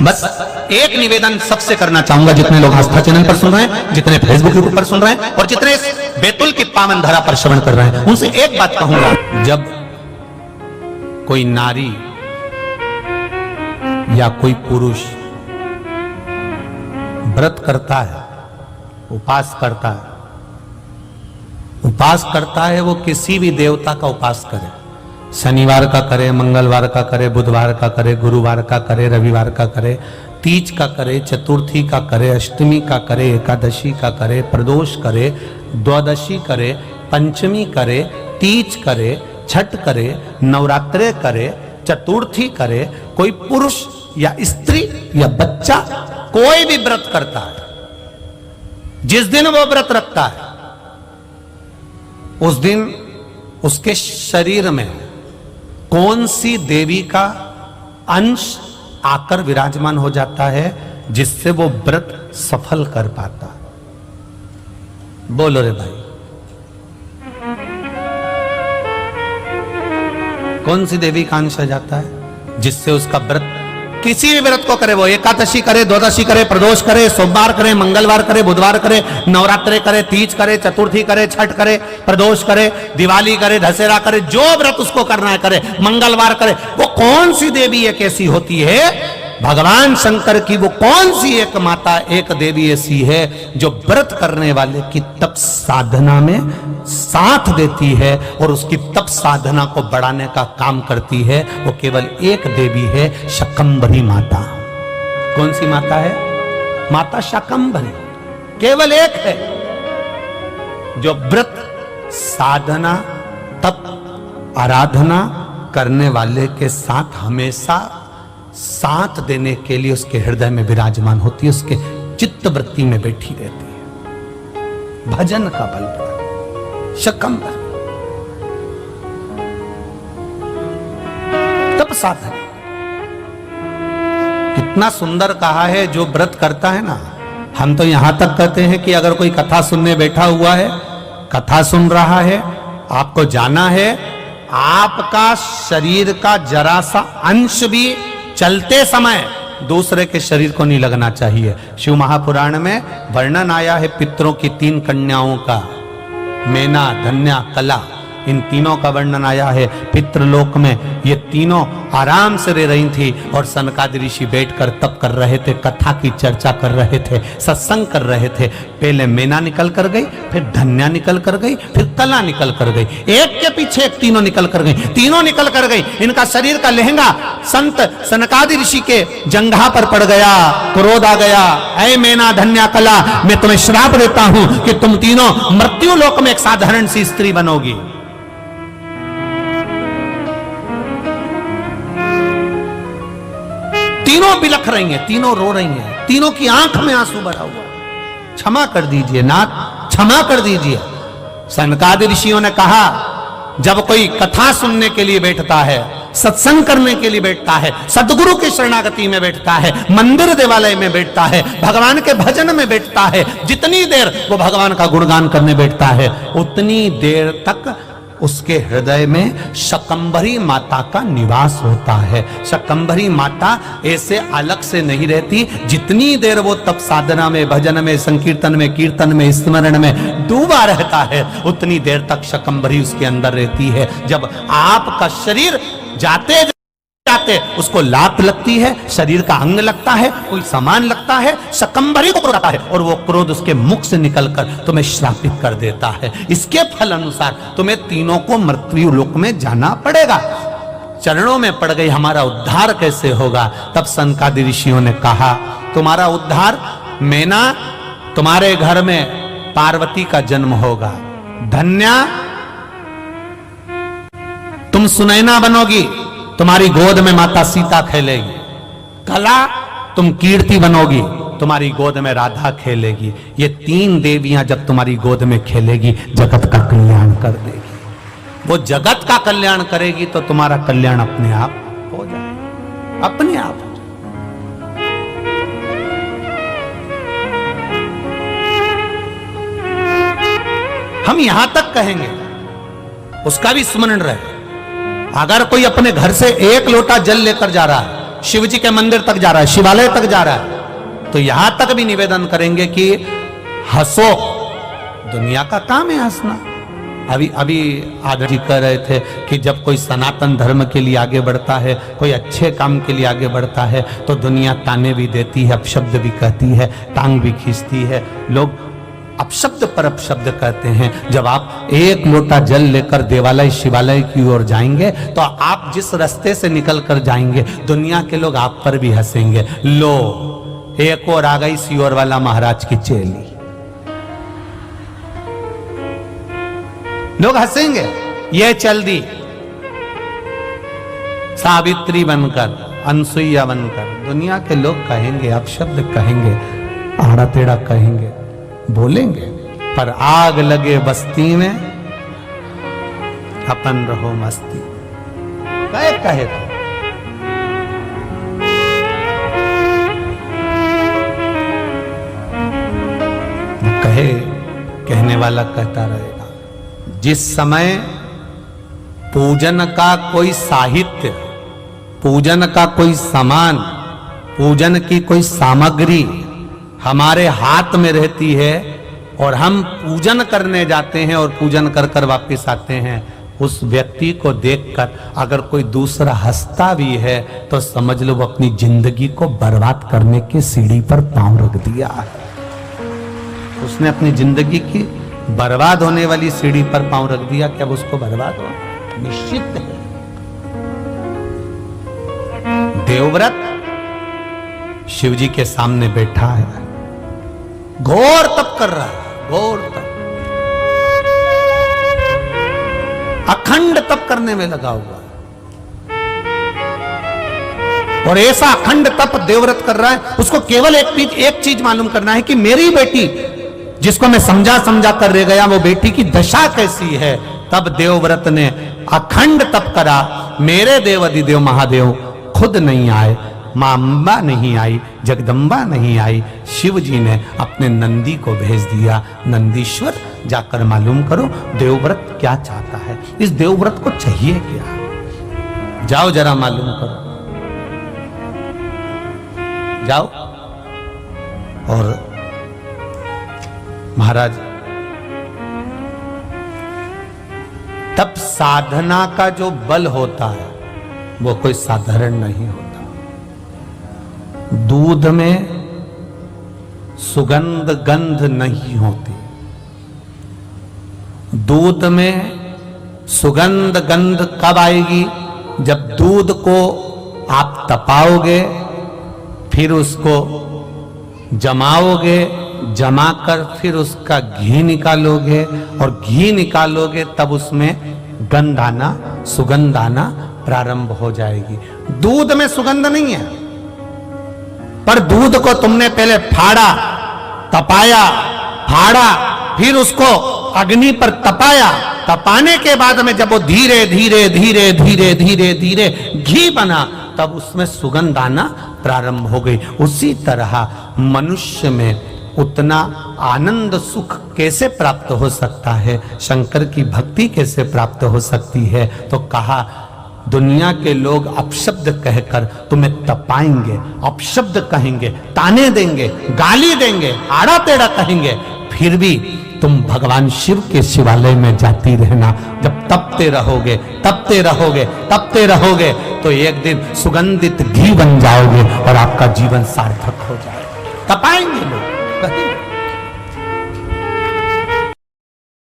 बस एक निवेदन सबसे करना चाहूंगा, जितने लोग आस्था चैनल पर सुन रहे हैं, जितने फेसबुक यूट्यूब पर सुन रहे हैं और जितने बैतुल की पावन धरा पर श्रवण कर रहे हैं, उनसे एक बात कहूंगा। जब कोई नारी या कोई पुरुष व्रत करता है, उपास करता है, वो किसी भी देवता का उपास करे, शनिवार का करे, मंगलवार का करे, बुधवार का करे, गुरुवार का करे, रविवार का करे, तीज का करे, चतुर्थी का करे, अष्टमी का करे, एकादशी का करे, प्रदोष करे, द्वादशी करे, पंचमी करे, तीज करे, छठ करे, नवरात्रे करे, चतुर्थी करे, कोई पुरुष या स्त्री या बच्चा कोई भी व्रत करता है, जिस दिन वो व्रत रखता है उस दिन उसके शरीर में कौन सी देवी का अंश आकर विराजमान हो जाता है जिससे वो व्रत सफल कर पाता। बोलो रे भाई, कौन सी देवी का अंश आ जाता है जिससे उसका व्रत, किसी भी व्रत को करे, वो एकादशी करे, द्वादशी करे, प्रदोष करे, सोमवार करे, मंगलवार करे, बुधवार करे, नवरात्रे करे, तीज करे, चतुर्थी करे, छठ करे, प्रदोष करे, दिवाली करे, दशहरा करे, जो व्रत उसको करना है करे, मंगलवार करे, वो कौन सी देवी एक ऐसी होती है, भगवान शंकर की वो कौन सी एक माता, एक देवी ऐसी है जो व्रत करने वाले की तप साधना में साथ देती है और उसकी तप साधना को बढ़ाने का काम करती है। वो केवल एक देवी है, शाकंभरी माता। कौन सी माता है? माता शाकंभरी, केवल एक है जो व्रत साधना तप आराधना करने वाले के साथ हमेशा साथ देने के लिए उसके हृदय में विराजमान होती है, उसके चित्त वृत्ति में बैठी रहती है। भजन का बल, शाकंभरी तप साधन। कितना सुंदर कहा है, जो व्रत करता है ना, हम तो यहां तक कहते हैं कि अगर कोई कथा सुनने बैठा हुआ है, कथा सुन रहा है, आपको जाना है, आपका शरीर का जरा सा अंश भी चलते समय दूसरे के शरीर को नहीं लगना चाहिए। शिव महापुराण में वर्णन आया है पितरों की 3 कन्याओं का, मेना, धन्या, कला, इन तीनों का वर्णन आया है। पितृलोक में ये तीनों आराम से रह रही थी और सनकादि ऋषि बैठकर तप कर रहे थे, कथा की चर्चा कर रहे थे, सत्संग कर रहे थे। पहले मेना निकल कर गई, फिर धन्या निकल कर गई, फिर कला निकल कर गई, एक के पीछे एक तीनों निकल कर गई, तीनों निकल कर गई। इनका शरीर का लहंगा संत सनकादि ऋषि के जंघा पर पड़ गया, क्रोध आ गया, ऐ मेना, धन्या, कला, मैं तुम्हें श्राप देता हूं कि तुम तीनों मृत्यु लोक में एक साधारण सी स्त्री बनोगी। तीनों बिलख रही हैं, तीनों रो रही हैं, तीनों की आंख में आंसू भरा हुआ। क्षमा कर दीजिए नाथ, क्षमा कर दीजिए। सनकादि ऋषियों ने कहा, जब कोई कथा सुनने के लिए बैठता है, सत्संग करने के लिए बैठता है, सदगुरु की शरणागति में बैठता है, मंदिर देवालय में बैठता है, भगवान के भजन में बैठता है, जितनी देर वो भगवान का गुणगान करने बैठता है, उतनी देर तक उसके हृदय में शाकंभरी माता का निवास होता है। शाकंभरी माता ऐसे अलग से नहीं रहती। जितनी देर वो तप साधना में, भजन में, संकीर्तन में, कीर्तन में, स्मरण में डूबा रहता है, उतनी देर तक शाकंभरी उसके अंदर रहती है। जब आपका शरीर जाते उसको लात लगती है, शरीर का अंग लगता है, कोई सामान लगता है, शाकंभरी को क्रोध आता है और वो क्रोध उसके मुख से निकलकर तुम्हें श्रापित कर देता है। इसके फल अनुसार तुम्हें तीनों को मृत्यु लोक में जाना पड़ेगा। चरणों में पड़ गई, हमारा उद्धार कैसे होगा? तब सनकादि ऋषियों ने कहा, तुम्हारा उद्धार, मेना, तुम्हारे घर में पार्वती का जन्म होगा। धन्या, तुम सुनैना बनोगी, तुम्हारी गोद में माता सीता खेलेगी। कला, तुम कीर्ति बनोगी, तुम्हारी गोद में राधा खेलेगी। ये 3 देवियां जब तुम्हारी गोद में खेलेगी, जगत का कल्याण कर देगी। वो जगत का कल्याण करेगी तो तुम्हारा कल्याण अपने आप हो जाएगा, अपने आप। हम यहां तक कहेंगे, उसका भी स्मरण रहे। अगर कोई अपने घर से 1 लोटा जल लेकर जा रहा है शिव जी के मंदिर तक जा रहा है, शिवालय तक जा रहा है, तो यहां तक भी निवेदन करेंगे कि हंसो, दुनिया का काम है हंसना। अभी आदर जी कह रहे थे कि जब कोई सनातन धर्म के लिए आगे बढ़ता है, कोई अच्छे काम के लिए आगे बढ़ता है, तो दुनिया ताने भी देती है, अपशब्द भी कहती है, टांग भी खींचती है। लोग अपशब्द पर अपशब्द कहते हैं। जब आप एक लोटा जल लेकर देवालय शिवालय की ओर जाएंगे, तो आप जिस रास्ते से निकल कर जाएंगे, दुनिया के लोग आप पर भी हंसेंगे। लो, एक और आ गई सियोर वाला महाराज की चेली, लोग हंसेंगे। ये चल दी सावित्री बनकर, अनसुईया बनकर, दुनिया के लोग कहेंगे, अपशब्द कहेंगे, आड़ा टेढ़ा कहेंगे, बोलेंगे, पर आग लगे बस्ती में अपन रहो मस्ती। कहे तो कहे, कहने वाला कहता रहेगा। जिस समय पूजन का कोई साहित्य, पूजन का कोई सामान, पूजन की कोई सामग्री हमारे हाथ में रहती है और हम पूजन करने जाते हैं और पूजन कर कर वापस आते हैं, उस व्यक्ति को देखकर अगर कोई दूसरा हंसता भी है तो समझ लो वो अपनी जिंदगी को बर्बाद करने की सीढ़ी पर पांव रख दिया। उसने अपनी जिंदगी की बर्बाद होने वाली सीढ़ी पर पांव रख दिया कि अब उसको बर्बाद हो निश्चित है। देवव्रत शिव जी के सामने बैठा है, घोर तप कर रहा है, घोर तप, अखंड तप करने में लगा हुआ, और ऐसा अखंड तप देवव्रत कर रहा है। उसको केवल एक चीज मालूम करना है कि मेरी बेटी, जिसको मैं समझा कर रह गया, वो बेटी की दशा कैसी है। तब देवव्रत ने अखंड तप करा। मेरे देव अधिदेव महादेव खुद नहीं आए, मां अंबा नहीं आई, जगदम्बा नहीं आई, शिव जी ने अपने नंदी को भेज दिया। नंदीश्वर जाकर मालूम करो देवव्रत क्या चाहता है, इस देवव्रत को चाहिए क्या, जाओ जरा मालूम करो, जाओ। और महाराज, तब साधना का जो बल होता है वो कोई साधारण नहीं होता। दूध में सुगंध गंध नहीं होती, दूध में सुगंध गंध कब आएगी, जब दूध को आप तपाओगे, फिर उसको जमाओगे, जमाकर फिर उसका घी निकालोगे, और घी निकालोगे तब उसमें गंध आना, सुगंध आना प्रारंभ हो जाएगी। दूध में सुगंध नहीं है, पर दूध को तुमने पहले फाड़ा, तपाया, फाड़ा, फिर उसको अग्नि पर तपाया, तपाने के बाद में जब वो धीरे धीरे धीरे धीरे धीरे धीरे घी बना, तब उसमें सुगंध आना प्रारंभ हो गई। उसी तरह मनुष्य में उतना आनंद सुख कैसे प्राप्त हो सकता है, शंकर की भक्ति कैसे प्राप्त हो सकती है, तो कहा दुनिया के लोग अपशब्द कहकर तुम्हें तपाएंगे, अपशब्द कहेंगे, ताने देंगे, गाली देंगे, आड़ा टेढ़ा कहेंगे, फिर भी तुम भगवान शिव के शिवालय में जाती रहना। जब तपते रहोगे, तपते रहोगे, तपते रहोगे, तो एक दिन सुगंधित घी बन जाओगे और आपका जीवन सार्थक हो जाएगा। तपाएंगे लोग, कहेंगे।